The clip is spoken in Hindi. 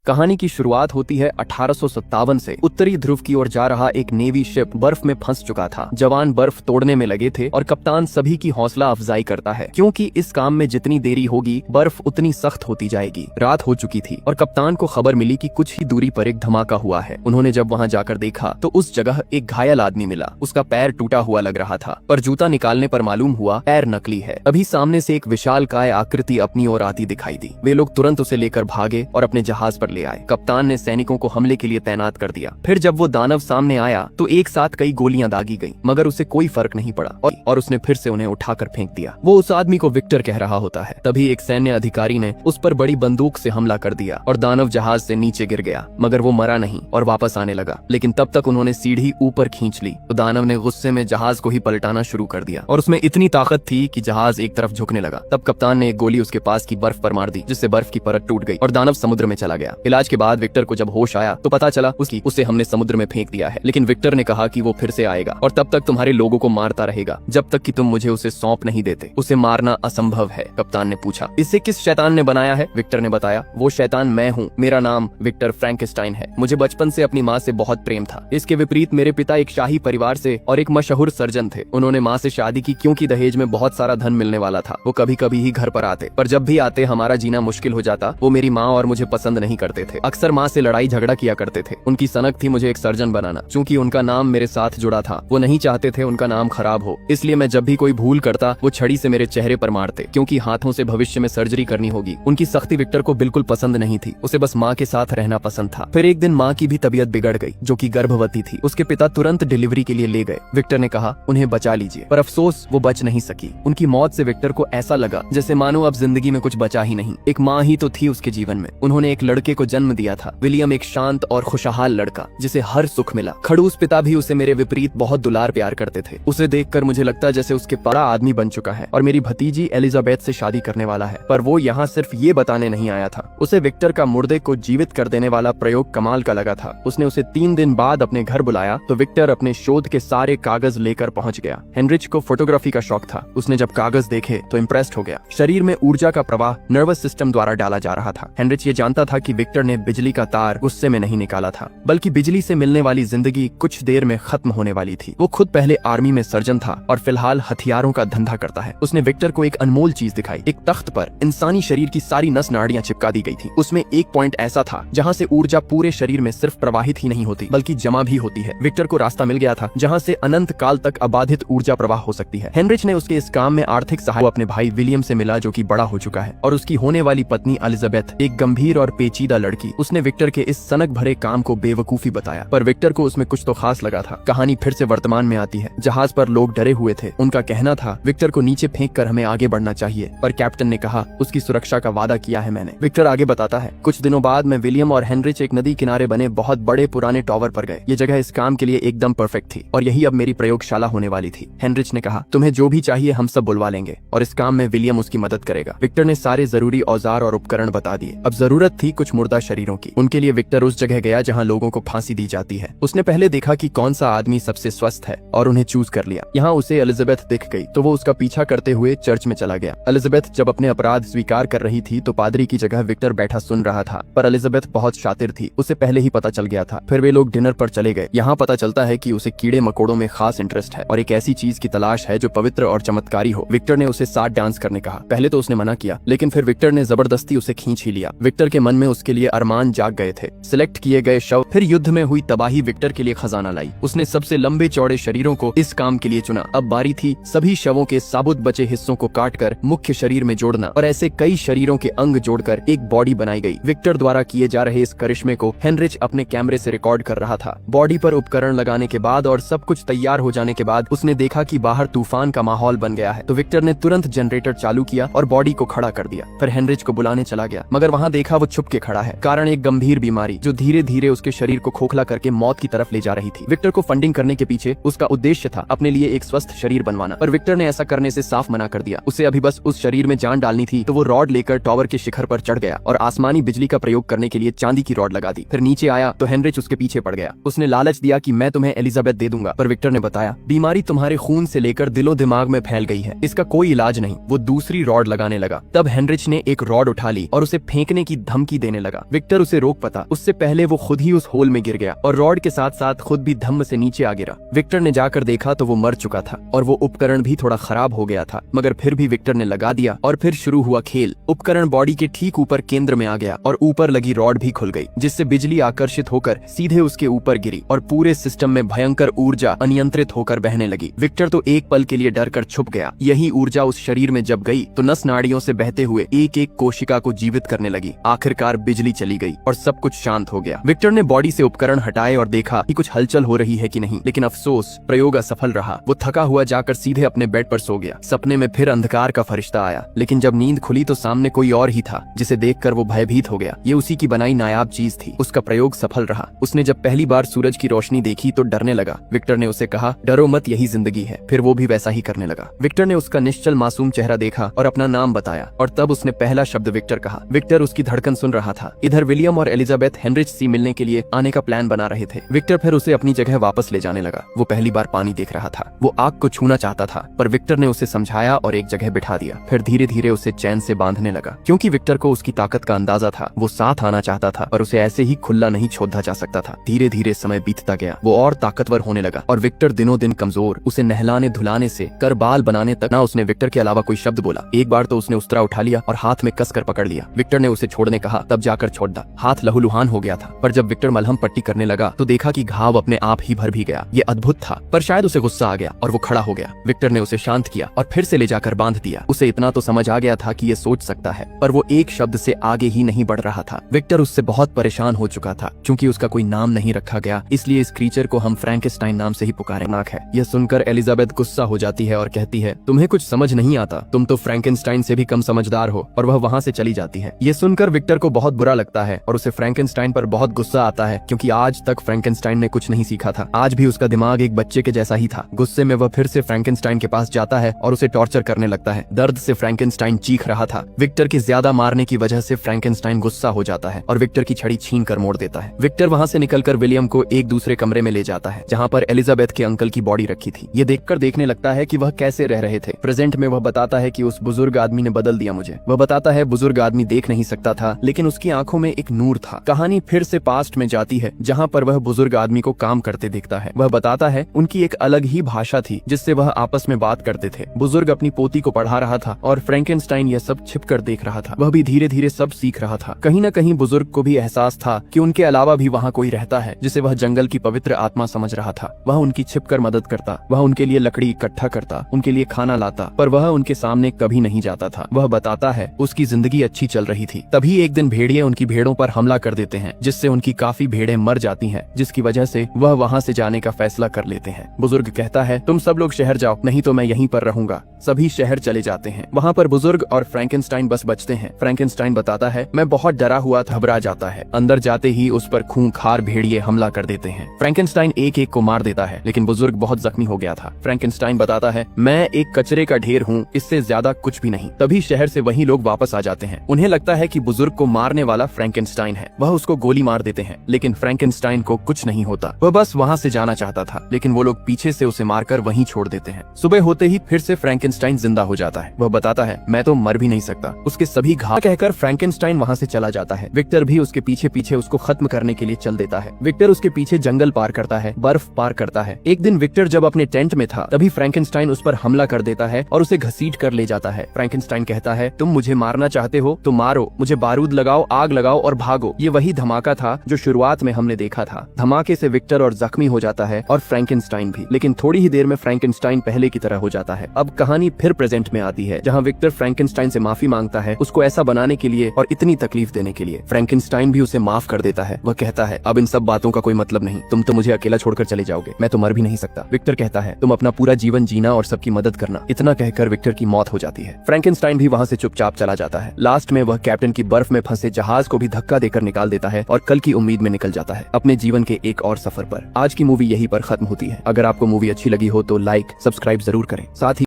कहानी की शुरुआत होती है 1857 से। उत्तरी ध्रुव की ओर जा रहा एक नेवी शिप बर्फ में फंस चुका था। जवान बर्फ तोड़ने में लगे थे और कप्तान सभी की हौसला अफजाई करता है, क्योंकि इस काम में जितनी देरी होगी बर्फ उतनी सख्त होती जाएगी। रात हो चुकी थी और कप्तान को खबर मिली कि कुछ ही दूरी पर एक धमाका हुआ है। उन्होंने जब वहां जाकर देखा तो उस जगह एक घायल आदमी मिला। उसका पैर टूटा हुआ लग रहा था, पर जूता निकालने पर मालूम हुआ पैर नकली है। अभी सामने से एक विशालकाय आकृति अपनी ओर आती दिखाई दी। वे लोग तुरंत उसे लेकर भागे और अपने जहाज पर ले आए। कप्तान ने सैनिकों को हमले के लिए तैनात कर दिया। फिर जब वो दानव सामने आया तो एक साथ कई गोलियां दागी गईं, मगर उसे कोई फर्क नहीं पड़ा और उसने फिर से उन्हें उठाकर फेंक दिया। वो उस आदमी को विक्टर कह रहा होता है। तभी एक सैन्य अधिकारी ने उस पर बड़ी बंदूक से हमला कर दिया और दानव जहाज से नीचे गिर गया, मगर वो मरा नहीं और वापस आने लगा। लेकिन तब तक उन्होंने सीढ़ी ऊपर खींच ली तो दानव ने गुस्से में जहाज को ही पलटाना शुरू कर दिया और उसमें इतनी ताकत थी कि जहाज एक तरफ झुकने लगा। तब कप्तान ने एक गोली उसके पास की बर्फ पर मार दी, जिससे बर्फ की परत टूट गई और दानव समुद्र में चला गया। इलाज के बाद विक्टर को जब होश आया तो पता चला उसे हमने समुद्र में फेंक दिया है। लेकिन विक्टर ने कहा कि वो फिर से आएगा और तब तक तुम्हारे लोगों को मारता रहेगा जब तक कि तुम मुझे उसे सौंप नहीं देते। उसे मारना असंभव है। कप्तान ने पूछा, इसे किस शैतान ने बनाया है? विक्टर ने बताया, वो शैतान मैं हूँ। मेरा नाम विक्टर फ्रैंकेस्टाइन है। मुझे बचपन से अपनी माँ से बहुत प्रेम था। इसके विपरीत मेरे पिता एक शाही परिवार से और एक मशहूर सर्जन थे। उन्होंने माँ से शादी की क्योंकि दहेज में बहुत सारा धन मिलने वाला था। वो कभी कभी ही घर पर आते, पर जब भी आते हमारा जीना मुश्किल हो जाता। वो मेरी माँ और मुझे पसंद नहीं करते थे, अक्सर माँ से लड़ाई झगड़ा किया करते थे। उनकी सनक थी मुझे एक सर्जन बनाना। चूंकि उनका नाम मेरे साथ जुड़ा था, वो नहीं चाहते थे उनका नाम खराब हो, इसलिए मैं जब भी कोई भूल करता वो छड़ी से मेरे चेहरे पर मारते, क्योंकि हाथों से भविष्य में सर्जरी करनी होगी। उनकी सख्ती विक्टर को बिल्कुल पसंद नहीं थी। उसे बस माँ के साथ रहना पसंद था। फिर एक दिन माँ की भी तबीयत बिगड़ गई, जो कि गर्भवती थी। उसके पिता तुरंत डिलीवरी के लिए ले गए। विक्टर ने कहा, उन्हें बचा लीजिए, पर अफसोस वो बच नहीं सकी। उनकी मौत से विक्टर को ऐसा लगा जैसे मानो अब जिंदगी में कुछ बचा ही नहीं। एक माँ ही तो थी उसके जीवन में। उन्होंने एक लड़के को जन्म दिया था, विलियम, एक शांत और खुशहाल लड़का जिसे हर सुख मिला। खड़ूस पिता भी उसे मेरे विपरीत बहुत दुलार प्यार करते थे। उसे देखकर मुझे लगता जैसे उसके बड़ा आदमी बन चुका है और मेरी भतीजी एलिजाबेथ से शादी करने वाला है। पर वो यहाँ सिर्फ ये बताने नहीं आया था। उसे विक्टर का मुर्दे को जीवित कर देने वाला प्रयोग कमाल का लगा था। उसने उसे 3 दिन बाद अपने घर बुलाया तो विक्टर अपने शोध के सारे कागज लेकर पहुंच गया। हेनरिच को फोटोग्राफी का शौक था। उसने जब कागज देखे तो इम्प्रेस्ड हो गया। शरीर में ऊर्जा का प्रवाह नर्वस सिस्टम द्वारा डाला जा रहा था। हेनरिच ये जानता था कि विक्टर ने बिजली का तार गुस्से में नहीं निकाला था, बल्कि बिजली से मिलने वाली जिंदगी कुछ देर में खत्म होने वाली थी। वो खुद पहले आर्मी में सर्जन था और फिलहाल हथियारों का धंधा करता है। उसने विक्टर को एक अनमोल चीज दिखाई। एक तख्त पर इंसानी शरीर की सारी नस नाड़ियां चिपका दी गई थी। उसमें एक पॉइंट ऐसा था जहां से ऊर्जा पूरे शरीर में सिर्फ प्रवाहित ही नहीं होती बल्कि जमा भी होती है। विक्टर को रास्ता मिल गया था जहां से अनंत काल तक अबाधित ऊर्जा प्रवाह हो सकती है। हेनरिच ने उसके इस काम में आर्थिक सहायता अपने भाई विलियम से मिला, जो कि बड़ा हो चुका है, और उसकी होने वाली पत्नी एलिजाबेथ, एक गंभीर और पेचीदा लड़की। उसने विक्टर के इस सनक भरे काम को बेवकूफी बताया, पर विक्टर को उसमें कुछ तो खास लगा था। कहानी फिर से वर्तमान में आती है। जहाज पर लोग डरे हुए थे। उनका कहना था विक्टर को नीचे फेंक कर हमें आगे बढ़ना चाहिए, पर कैप्टन ने कहा उसकी सुरक्षा का वादा किया है मैंने। विक्टर आगे बताता है, कुछ दिनों बाद मैं, विलियम और हेनरिच एक नदी किनारे बने बहुत बड़े पुराने टावर पर गए। ये जगह इस काम के लिए एकदम परफेक्ट थी और यही अब मेरी प्रयोगशाला होने वाली थी। हेनरिच ने कहा, तुम्हें जो भी चाहिए हम सब बुलवा लेंगे और इस काम में विलियम उसकी मदद करेगा। विक्टर ने सारे जरूरी औजार और उपकरण बता दिए। अब जरूरत थी कुछ मुर्दा शरीरों की। उनके लिए विक्टर उस जगह गया जहाँ लोगों को फांसी दी जाती है। उसने पहले देखा कि कौन सा आदमी सबसे स्वस्थ है और उन्हें चूज कर लिया। यहाँ उसे एलिजाबेथ दिख गई तो वो उसका पीछा करते हुए चर्च में चला गया। एलिजाबेथ जब अपने अपराध स्वीकार कर रही थी तो पादरी की जगह विक्टर बैठा सुन रहा था, पर एलिजाबेथ बहुत शातिर थी। उसे पहले ही पता चल गया था। फिर वे लोग डिनर पर चले गए। यहाँ पता चलता है कि उसे कीड़े मकोड़ों में खास इंटरेस्ट है और एक ऐसी चीज की तलाश है जो पवित्र और चमत्कारी हो। विक्टर ने उसे साथ डांस करने कहा। पहले तो उसने मना किया, लेकिन फिर विक्टर ने जबरदस्ती उसे खींच ही लिया। विक्टर के मन में उसके लिए अरमान जाग गए थे। सिलेक्ट किए गए शव, फिर युद्ध में हुई तबाही विक्टर के लिए खजाना लाई। उसने सबसे लंबे चौड़े शरीरों को इस काम के लिए चुना। अब बारी थी सभी शवों के साबुत बचे हिस्सों को काटकर मुख्य शरीर में जोड़ना, और ऐसे कई शरीरों के अंग जोड़कर एक बॉडी बनाई गई। विक्टर द्वारा किए जा रहे इस करिश्मे को हेनरिच अपने कैमरे से रिकॉर्ड कर रहा था। बॉडी पर उपकरण लगाने के बाद और सब कुछ तैयार हो जाने के बाद उसने देखा कि बाहर तूफान का माहौल बन गया है, तो विक्टर ने तुरंत जनरेटर चालू किया और बॉडी को खड़ा कर दिया। फिर हेनरिच को बुलाने चला गया, मगर वहाँ देखा वो छुप के खड़ा है। कारण एक गंभीर बीमारी। जो धीरे धीरे उसके शरीर को खोखला करके मौत की तरफ ले जा रही थी। विक्टर को फंडिंग करने के पीछे उसका उद्देश्य था अपने लिए एक स्वस्थ शरीर बनवाना, पर विक्टर ने ऐसा करने से साफ मना कर दिया। उसे अभी बस उस शरीर में जान डालनी थी, तो वो रॉड लेकर टावर के शिखर पर चढ़ गया और आसमानी बिजली का प्रयोग करने के लिए चांदी की रॉड लगा दी। फिर नीचे आया तो हेनरिच उसके पीछे पड़ गया। उसने लालच दिया कि मैं तुम्हें एलिजाबेथ दे दूंगा, पर विक्टर ने बताया बीमारी तुम्हारे खून से लेकर दिलो दिमाग में फैल गई है, इसका कोई इलाज नहीं। वो दूसरी रॉड लगाने लगा। तब हेनरिच ने एक रॉड उठा ली और उसे फेंकने की धमकी देने लगा। विक्टर उसे रोक पाता उससे पहले वो खुद ही उस होल में गिर गया और रॉड के साथ साथ खुद भी धम्म से नीचे आ गिरा। विक्टर ने जाकर देखा तो वो मर चुका था और वो उपकरण भी थोड़ा खराब हो गया था, मगर फिर भी विक्टर ने लगा दिया और फिर शुरू हुआ खेल। उपकरण बॉडी के ठीक ऊपर केंद्र में आ गया और ऊपर लगी रॉड भी खुल गई, जिससे बिजली आकर्षित होकर सीधे उसके ऊपर गिरी और पूरे सिस्टम में भयंकर ऊर्जा अनियंत्रित होकर बहने लगी। विक्टर तो एक पल के लिए डर कर छुप गया। यही ऊर्जा उस शरीर में जब गई तो नस नाड़ियों से बहते हुए एक एक कोशिका को जीवित करने लगी। आखिरकार बिजली चली गई और सब कुछ शांत हो गया। विक्टर ने बॉडी से उपकरण हटाए और देखा कि कुछ हलचल हो रही है कि नहीं, लेकिन अफसोस प्रयोग असफल रहा। वो थका हुआ जाकर सीधे अपने बेड पर सो गया। सपने में फिर अंधकार का फरिश्ता आया, लेकिन जब नींद खुली तो सामने कोई और ही था, जिसे देखकर वो भयभीत हो गया। ये उसी की बनाई नायाब चीज थी। उसका प्रयोग सफल रहा। उसने जब पहली बार सूरज की रोशनी देखी तो डरने लगा। विक्टर ने उसे कहा, डरो मत, यही जिंदगी है। फिर वो भी वैसा ही करने लगा। विक्टर ने उसका निश्चल मासूम चेहरा देखा और अपना नाम बताया, और तब उसने पहला शब्द विक्टर कहा। विक्टर उसकी धड़कन सुन रहा था। इधर विलियम और एलिजाबेथ हेनरिच से मिलने के लिए आने का प्लान बना रहे थे। विक्टर फिर उसे अपनी जगह वापस ले जाने लगा। वो पहली बार पानी देख रहा था। वो आग को छूना चाहता था, पर विक्टर ने उसे समझाया और एक जगह बिठा दिया। फिर धीरे धीरे उसे चैन से बांधने लगा। क्योंकि विक्टर को उसकी ताकत का अंदाजा था, वो साथ आना चाहता था, पर उसे ऐसे ही खुला नहीं छोड़ा जा सकता था। धीरे धीरे समय बीतता गया। वो और ताकतवर होने लगा और विक्टर दिनों दिन कमजोर। उसे नहलाने धुलाने से कर बाल बनाने तक ना उसने विक्टर के अलावा कोई शब्द बोला। एक बार तो उसने उस्तरा उठा लिया और हाथ में कसकर पकड़ लिया। विक्टर ने उसे छोड़ने कहा, तब जाकर छोड़ दा। हाथ लहूलुहान हो गया था, पर जब विक्टर मलहम पट्टी करने लगा तो देखा कि घाव अपने आप ही भर भी गया। ये अद्भुत था, पर शायद उसे गुस्सा आ गया और वो खड़ा हो गया। विक्टर ने उसे शांत किया और फिर से ले जाकर बांध दिया। उसे इतना तो समझ आ गया था कि ये सोच सकता है, पर वो एक शब्द से आगे ही नहीं बढ़ रहा था। विक्टर उससे बहुत परेशान हो चुका था। चूंकि उसका कोई नाम नहीं रखा गया, इसलिए इस क्रीचर को हम फ्रैंकेनस्टाइन नाम से ही पुकारेंगे। यह सुनकर एलिजाबेथ गुस्सा हो जाती है और कहती है, तुम्हें कुछ समझ नहीं आता, तुम तो फ्रैंकेनस्टाइन से भी कम समझदार हो, और वह वहाँ से चली जाती है। ये सुनकर विक्टर को बहुत बुरा लगता है और उसे फ्रैंकेनस्टाइन पर बहुत गुस्सा आता है, क्योंकि आज तक फ्रैंकेनस्टाइन ने कुछ नहीं सीखा था। आज भी उसका दिमाग एक बच्चे के जैसा ही था। गुस्से में वह फिर से फ्रैंकेनस्टाइन के पास जाता है और उसे टॉर्चर करने लगता है। दर्द से फ्रैंकेनस्टाइन चीख रहा था। विक्टर के ज्यादा मारने की वजह से फ्रैंकेनस्टाइन गुस्सा हो जाता है और विक्टर की छड़ी छीन कर मोड़ देता है। विक्टर वहाँ से निकलकर विलियम को एक दूसरे कमरे में ले जाता है, जहाँ पर एलिजाबेथ के अंकल की बॉडी रखी थी। ये देखकर देखने लगता है कि वह कैसे रह रहे थे। प्रेजेंट में वह बताता है कि उस बुजुर्ग आदमी ने बदल दिया मुझे। वह बताता है बुजुर्ग आदमी देख नहीं सकता था, लेकिन उसकी आंखों में एक नूर था। कहानी फिर से पास्ट में जाती है, जहाँ पर वह बुजुर्ग आदमी को काम करते देखता है। वह बताता है उनकी एक अलग ही भाषा थी, जिससे वह आपस में बात करते थे। बुजुर्ग अपनी पोती को पढ़ा रहा था और फ्रैंकेनस्टाइन यह सब छिप कर देख रहा था। वह भी धीरे धीरे सब सीख रहा था। कहीं न कहीं बुजुर्ग को भी एहसास था कि उनके अलावा भी वहाँ कोई रहता है, जिसे वह जंगल की पवित्र आत्मा समझ रहा था। वह उनकी छिपकर मदद करता, वह उनके लिए लकड़ी इकट्ठा करता, उनके लिए खाना लाता, पर वह उनके सामने कभी नहीं जाता था। वह बताता है उसकी जिंदगी अच्छी चल रही थी। तभी एक दिन भेड़िए उनकी भेड़ों पर हमला कर देते हैं, जिससे उनकी काफी भेड़ें मर जाती हैं, जिसकी वजह से वह वहाँ से जाने का फैसला कर लेते हैं। बुजुर्ग कहता है तुम सब लोग शहर जाओ, नहीं तो मैं यहीं पर रहूंगा। सभी शहर चले जाते हैं। वहाँ पर बुजुर्ग और फ्रैंकेनस्टाइन बस बचते हैं। फ्रैंकेनस्टाइन बताता है मैं बहुत डरा हुआ था, घबरा जाता है। अंदर जाते ही उस पर खूंखार भेड़िए हमला कर देते हैं। फ्रैंकेनस्टाइन एक एक को मार देता है, लेकिन बुजुर्ग बहुत जख्मी हो गया था। फ्रैंकेनस्टाइन बताता है मैं एक कचरे का ढेर हूँ, इससे ज्यादा कुछ भी नहीं। तभी शहर से वही लोग वापस आ जाते हैं। उन्हें लगता है कि बुजुर्ग को मारने वाला फ्रैंकेनस्टाइन है। वह उसको गोली मार देते हैं, लेकिन फ्रैंकेनस्टाइन को कुछ नहीं होता। वह बस वहाँ से जाना चाहता था, लेकिन वो लोग पीछे से उसे मारकर वहीं छोड़ देते हैं। सुबह होते ही फिर से फ्रैंकेनस्टाइन जिंदा हो जाता है। वह बताता है मैं तो मर भी नहीं सकता। उसके सभी घाव कहकर फ्रैंकेनस्टाइन वहाँ से चला जाता है। विक्टर भी उसके पीछे पीछे उसको खत्म करने के लिए चल देता है। विक्टर उसके पीछे जंगल पार करता है, बर्फ पार करता है। एक दिन विक्टर जब अपने टेंट में था, तभी फ्रैंकेनस्टाइन उस पर हमला कर देता है और उसे घसीट कर ले जाता है। फ्रैंकेनस्टाइन कहता है तुम मुझे मारना चाहते हो तो मारो, मुझे बारूद लगाओ, आग लगाओ और भागो। ये वही धमाका था जो शुरुआत में हमने देखा था। धमाके से विक्टर और जख्मी हो जाता है और फ्रैंकेनस्टाइन भी, लेकिन थोड़ी ही देर में फ्रैंकेनस्टाइन पहले की तरह हो जाता है। अब कहानी फिर प्रेजेंट में आती है, जहाँ विक्टर फ्रैंकेनस्टाइन से माफी मांगता है उसको ऐसा बनाने के लिए और इतनी तकलीफ देने के लिए। फ्रैंकेनस्टाइन भी उसे माफ कर देता है। वह कहता है अब इन सब बातों का कोई मतलब नहीं, तुम तो मुझे अकेला छोड़कर चले जाओगे, मैं तो मर भी नहीं सकता। विक्टर कहता है तुम अपना पूरा जीवन जीना और सबकी मदद करना। इतना कहकर विक्टर की मौत हो जाती है। फ्रैंकेनस्टाइन भी वहाँ से चुपचाप चला जाता है। लास्ट में वह कैप्टन की बर्फ में फंसे जहाज को भी धक्का देकर निकाल देता लेता है और कल की उम्मीद में निकल जाता है अपने जीवन के एक और सफर पर। आज की मूवी यहीं पर खत्म होती है। अगर आपको मूवी अच्छी लगी हो तो लाइक सब्सक्राइब जरूर करें। साथ ही